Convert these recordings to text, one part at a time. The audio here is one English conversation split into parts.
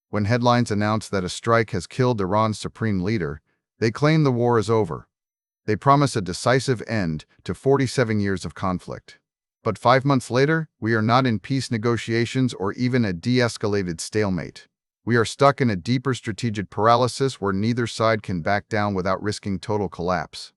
When headlines announce that a strike has killed Iran's supreme leader, they claim the war is over. They promise a decisive end to 47 years of conflict. But 5 months later, we are not in peace negotiations or even a de-escalated stalemate. We are stuck in a deeper strategic paralysis where neither side can back down without risking total collapse.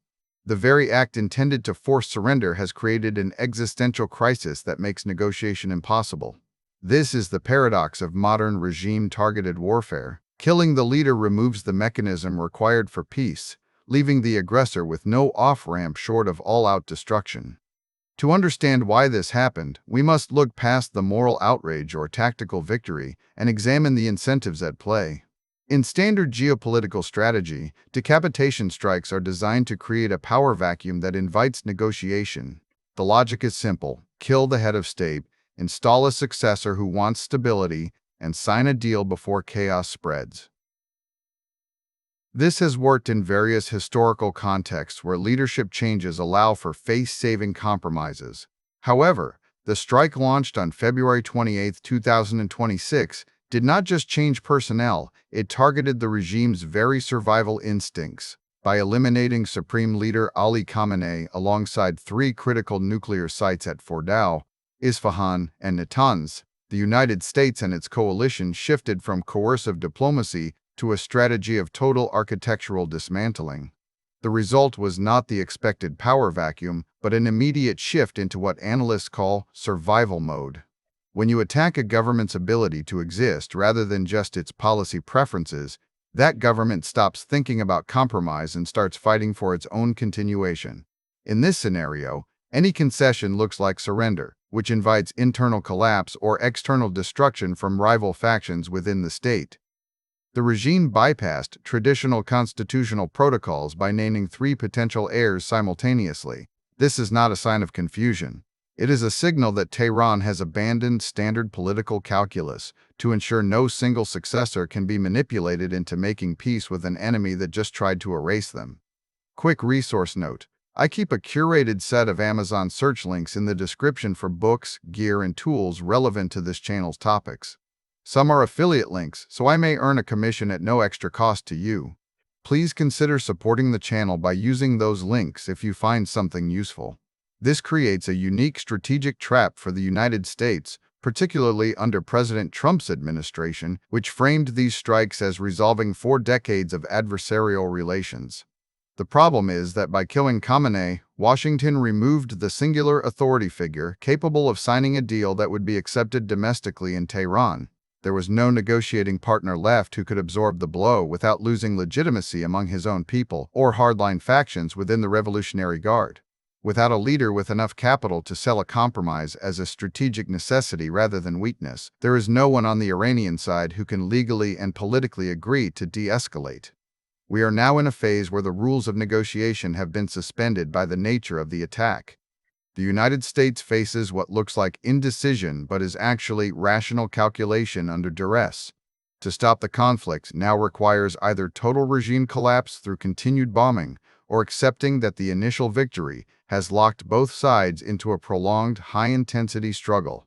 The very act intended to force surrender has created an existential crisis that makes negotiation impossible. This is the paradox of modern regime-targeted warfare. Killing the leader removes the mechanism required for peace, leaving the aggressor with no off-ramp short of all-out destruction. To understand why this happened, we must look past the moral outrage or tactical victory and examine the incentives at play. In standard geopolitical strategy, decapitation strikes are designed to create a power vacuum that invites negotiation. The logic is simple: kill the head of state, install a successor who wants stability, and sign a deal before chaos spreads. This has worked in various historical contexts where leadership changes allow for face-saving compromises. However, the strike launched on February 28, 2026, did not just change personnel, it targeted the regime's very survival instincts. By eliminating Supreme Leader Ali Khamenei alongside 3 critical nuclear sites at Fordow, Isfahan, and Natanz, the United States and its coalition shifted from coercive diplomacy to a strategy of total architectural dismantling. The result was not the expected power vacuum, but an immediate shift into what analysts call survival mode. When you attack a government's ability to exist rather than just its policy preferences, that government stops thinking about compromise and starts fighting for its own continuation. In this scenario, any concession looks like surrender, which invites internal collapse or external destruction from rival factions within the state. The regime bypassed traditional constitutional protocols by naming 3 potential heirs simultaneously. This is not a sign of confusion. It is a signal that Tehran has abandoned standard political calculus to ensure no single successor can be manipulated into making peace with an enemy that just tried to erase them. Quick resource note: I keep a curated set of Amazon search links in the description for books, gear, and tools relevant to this channel's topics. Some are affiliate links, so I may earn a commission at no extra cost to you. Please consider supporting the channel by using those links if you find something useful. This creates a unique strategic trap for the United States, particularly under President Trump's administration, which framed these strikes as resolving 4 decades of adversarial relations. The problem is that by killing Khamenei, Washington removed the singular authority figure capable of signing a deal that would be accepted domestically in Tehran. There was no negotiating partner left who could absorb the blow without losing legitimacy among his own people or hardline factions within the Revolutionary Guard. Without a leader with enough capital to sell a compromise as a strategic necessity rather than weakness, there is no one on the Iranian side who can legally and politically agree to de-escalate. We are now in a phase where the rules of negotiation have been suspended by the nature of the attack. The United States faces what looks like indecision but is actually rational calculation under duress. To stop the conflict now requires either total regime collapse through continued bombing or accepting that the initial victory has locked both sides into a prolonged, high-intensity struggle.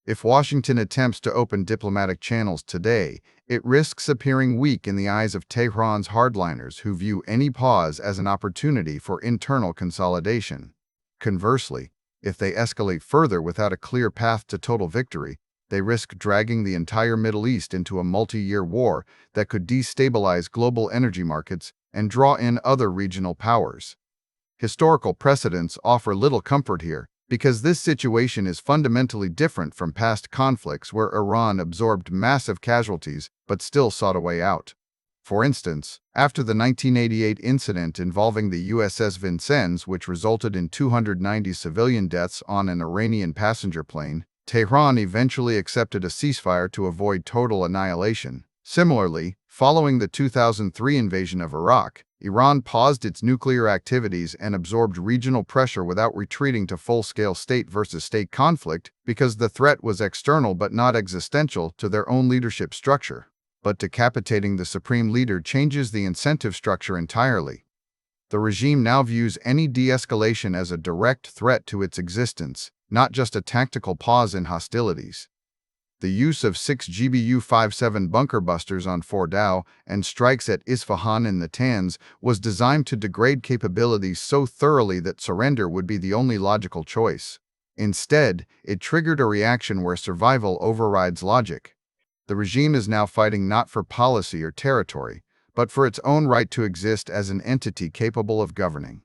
If Washington attempts to open diplomatic channels today, it risks appearing weak in the eyes of Tehran's hardliners who view any pause as an opportunity for internal consolidation. Conversely, if they escalate further without a clear path to total victory, they risk dragging the entire Middle East into a multi-year war that could destabilize global energy markets and draw in other regional powers. Historical precedents offer little comfort here, because this situation is fundamentally different from past conflicts where Iran absorbed massive casualties but still sought a way out. For instance, after the 1988 incident involving the USS Vincennes, which resulted in 290 civilian deaths on an Iranian passenger plane, Tehran eventually accepted a ceasefire to avoid total annihilation. Similarly, following the 2003 invasion of Iraq, Iran paused its nuclear activities and absorbed regional pressure without retreating to full-scale state-versus-state conflict because the threat was external but not existential to their own leadership structure. But decapitating the supreme leader changes the incentive structure entirely. The regime now views any de-escalation as a direct threat to its existence, not just a tactical pause in hostilities. The use of 6 GBU-57 bunker busters on Fordow and strikes at Isfahan in the Natanz was designed to degrade capabilities so thoroughly that surrender would be the only logical choice. Instead, it triggered a reaction where survival overrides logic. The regime is now fighting not for policy or territory, but for its own right to exist as an entity capable of governing.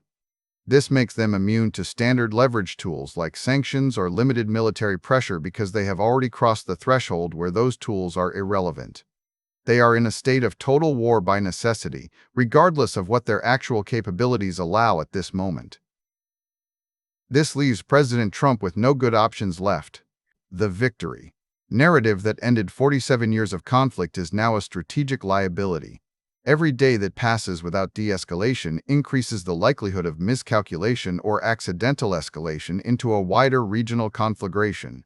This makes them immune to standard leverage tools like sanctions or limited military pressure because they have already crossed the threshold where those tools are irrelevant. They are in a state of total war by necessity, regardless of what their actual capabilities allow at this moment. This leaves President Trump with no good options left. The victory narrative that ended 47 years of conflict is now a strategic liability. Every day that passes without de-escalation increases the likelihood of miscalculation or accidental escalation into a wider regional conflagration.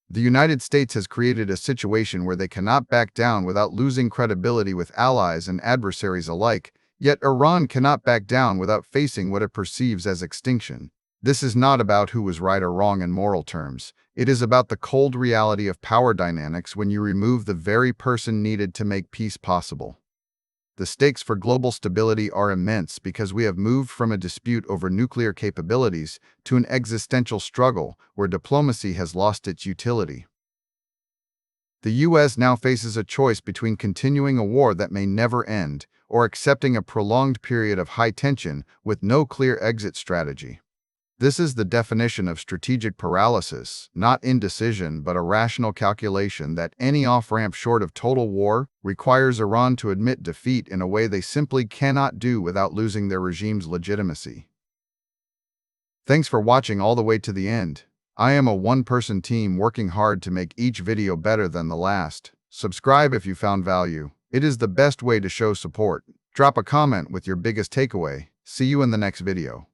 The United States has created a situation where they cannot back down without losing credibility with allies and adversaries alike, yet Iran cannot back down without facing what it perceives as extinction. This is not about who was right or wrong in moral terms. It is about the cold reality of power dynamics when you remove the very person needed to make peace possible. The stakes for global stability are immense because we have moved from a dispute over nuclear capabilities to an existential struggle where diplomacy has lost its utility. The U.S. now faces a choice between continuing a war that may never end or accepting a prolonged period of high tension with no clear exit strategy. This is the definition of strategic paralysis, not indecision, but a rational calculation that any off-ramp short of total war requires Iran to admit defeat in a way they simply cannot do without losing their regime's legitimacy. Thanks for watching all the way to the end. I am a one-person team working hard to make each video better than the last. Subscribe if you found value. It is the best way to show support. Drop a comment with your biggest takeaway. See you in the next video.